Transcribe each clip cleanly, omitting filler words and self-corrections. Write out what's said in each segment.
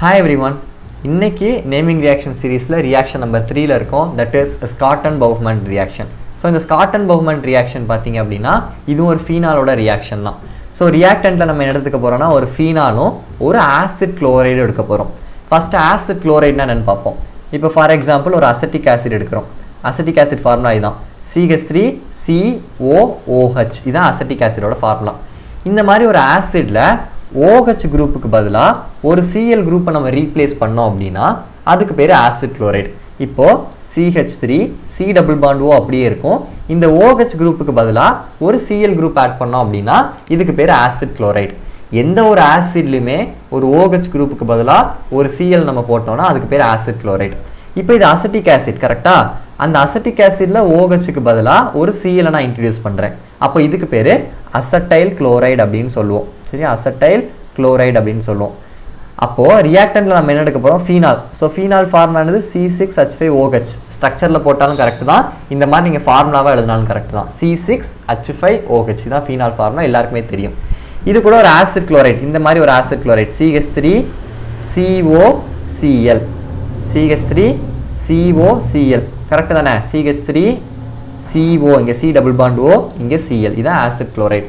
Hi everyone. இன்னைக்கு naming reaction சீரீஸில் reaction number 3ல இருக்கும். That is Schotten Baumann reaction. So இந்த ஸ்காட்டன்-பவுஃப்மன் ரியாக்ஷன் பார்த்தீங்க அப்படின்னா இது ஒரு ஃபீனாலோட ரியாக்ஷன் தான். ஸோ ரியாக்டண்ட்டில் நம்ம என்ன எடுத்துக்க போகிறோம்னா ஒரு ஃபீனாலும் ஒரு ஆசிட் குளோரைடு எடுக்க போகிறோம். ஃபஸ்ட்டு ஆசிட் குளோரைட்னா என்னென்னு பார்ப்போம். இப்போ ஃபார் எக்ஸாம்பிள் ஒரு அசட்டிக் ஆசிட் எடுக்கிறோம். அசட்டிக் ஆசிட் ஃபார்முலா இதுதான், CH3COOH. இதுதான் அசட்டிக் ஆசிடோட ஃபார்முலா. இந்த மாதிரி ஒரு ஆசிடில் OH குரூப்புக்கு பதிலாக ஒரு Cl குரூப்பை நம்ம ரீப்ளேஸ் பண்ணோம் அப்படின்னா அதுக்கு பேர் ஆசிட் குளோரைடு. இப்போது CH3 C double bond O அப்படியே இருக்கும். இந்த OH குரூப்புக்கு பதிலாக ஒரு Cl குரூப் ஆட் பண்ணோம் அப்படின்னா இதுக்கு பேர் ஆசிட் குளோரைடு. எந்த ஒரு ஆசிட்லையுமே ஒரு OH குரூப்புக்கு பதிலாக ஒரு Cl நம்ம போட்டோம்னா அதுக்கு பேர் ஆசிட் குளோரைடு. இப்போ இது அசட்டிக் ஆசிட் கரெக்டா? அந்த அசட்டிக் ஆசிட்ல OHக்கு பதிலாக ஒரு Cl நான் இன்ட்ரடியூஸ் பண்ணுறேன். அப்போ இதுக்கு பேர் அசட்டைல் குளோரைடு அப்படின்னு சொல்லுவோம். சரியா? அசட்டைல் குளோரைடு அப்படின்னு சொல்லுவோம். அப்போது ரியாக்டண்ட்டில் நம்ம என்ன எடுக்க போகிறோம்? ஃபீனால். ஸோ ஃபீனால் ஃபார்முலானது C6H5OH. ஸ்ட்ரக்சரில் போட்டாலும் கரெக்டு தான், இந்த மாதிரி நீங்கள் ஃபார்முலாவாக எழுதினாலும் கரெக்டு தான். C6H5OH தான் ஃபீனால் ஃபார்முலா, எல்லாருக்குமே தெரியும். இது கூட ஒரு ஆசிட் குளோரைட், இந்த மாதிரி ஒரு acid chloride CH3COCl. CH3COCl correct தானே? CH3CO, இங்கே C டபுள் பாண்ட் O, இங்கே Cl. இதுதான் ஆசிட் குளோரைட்.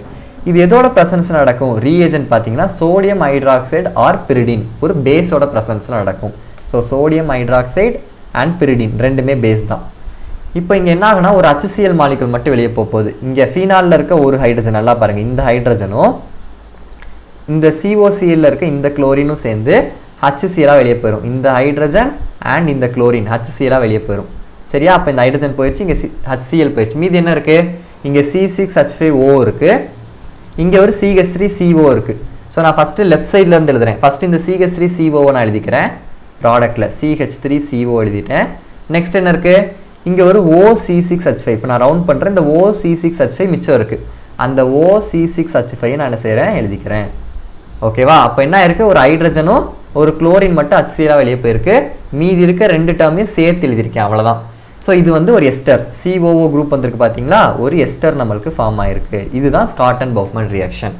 இது எதோட ப்ரெசன்ஸில் நடக்கும்? ரீஏஜென்ட் பார்த்தீங்கன்னா சோடியம் ஹைட்ராக்சைடு ஆர் பிரிடின், ஒரு பேஸோட ப்ரெசன்ஸில் நடக்கும். So sodium hydroxide and pyridine ரெண்டுமே பேஸ் தான். இப்போ இங்கே என்ன ஆகுனா ஒரு HCl மாலிகுல் மட்டும் வெளியே போகுது. இங்கே ஃபீனாலில் இருக்க ஒரு ஹைட்ரஜன் நல்லா பாருங்கள், இந்த ஹைட்ரஜனும் இந்த COCl இருக்க இந்த குளோரினும் சேர்ந்து HCl வெளியே போயிடும். இந்த ஹைட்ரஜன் அண்ட் இந்த குளோரின் HCl வெளியே போயிடும். சரியா? அப்போ இந்த ஹைட்ரஜன் போயிடுச்சு, இங்கே HCl போயிடுச்சு. மீதி என்ன இருக்குது? இங்கே C6H5O இருக்குது, இங்கே ஒரு CH3CO இருக்குது. ஸோ நான் ஃபஸ்ட்டு லெஃப்ட் சைட்லேருந்து எழுதுறேன். ஃபஸ்ட்டு இந்த CH3CO நான் எழுதிக்கிறேன். ப்ராடக்டில் CH3CO எழுதிட்டேன். நெக்ஸ்ட் என்ன இருக்குது? இங்கே ஒரு OC6H5. இப்போ நான் ரவுண்ட் பண்ணுறேன். இந்த OC6H5 மிச்சம் இருக்குது. அந்த OC6H5 நான் என்ன செய்கிறேன்? எழுதிக்கிறேன். ஓகேவா? அப்போ என்ன இருக்குது? ஒரு ஹைட்ரஜனும் ஒரு குளோரின் மட்டும் HCl வெளியே போயிருக்கு. மீதி இருக்க ரெண்டு டேர்மையும் சேர்த்து எழுதியிருக்கேன், அவ்வளோதான். ஸோ இது வந்து ஒரு எஸ்டர், COO குரூப் வந்திருக்கு பார்த்தீங்களா? ஒரு எஸ்டர் நம்மளுக்கு ஃபார்ம் ஆயிருக்கு. இதுதான் ஸ்காட்டன்-பவுஃப்மன் ரியாக்ஷன்.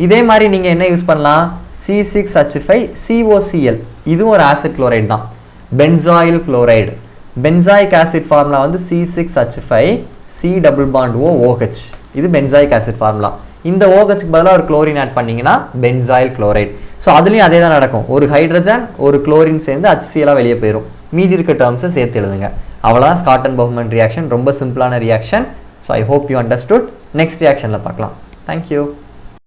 இதே மாதிரி நீங்கள் என்ன யூஸ் பண்ணலாம்? C6H5COCl, இதுவும் ஒரு ஆசிட் குளோரைடு தான், benzoyl chloride. Benzoic acid formula வந்து C6H5C டபுள் பாண்ட் OOH. இது பென்சாயிக் ஆசிட் ஃபார்முலா. இந்த OHக்கு பதிலாக ஒரு குளோரின் ஆட் பண்ணிங்கன்னா பென்சாயில் குளோரைடு. ஸோ அதுலேயும் அதே தான் நடக்கும். ஒரு ஹைட்ரஜன் ஒரு குளோரின் சேர்ந்து HCl வெளியே போயிடும். மீதி இருக்க டேர்ம்ஸை சேர்த்து எழுதுங்க. அவ்வளோதான் ஸ்காட்டன்-பவுஃப்மன் ரியாக்ஷன். ரொம்ப சிம்பிளான reaction. So I hope you understood. Next ரியாக்ஷனில் பார்க்கலாம். தேங்க்யூ.